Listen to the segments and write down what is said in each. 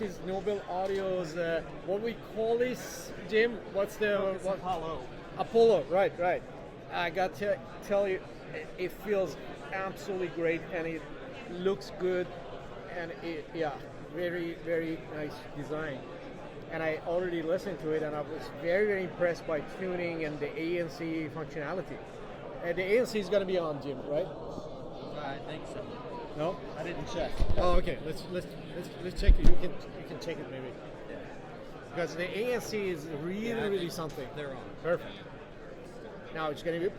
is Nobel Audio's, what we call this, Jim? What's the... FoKus Apollo. Apollo, right. I got to tell you, it feels absolutely great and it looks good and very, very nice design. And I already listened to it and I was very, very impressed by tuning and the ANC functionality. And the ANC is going to be on, Jim, right? I think so. No? I didn't check. Oh, okay. Let's check it. You can check it maybe. Yeah. Because the ANC is really something. They're on. Perfect. Now it's going to be...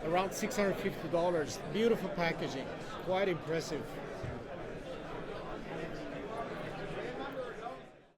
Around $650. Beautiful packaging, quite impressive.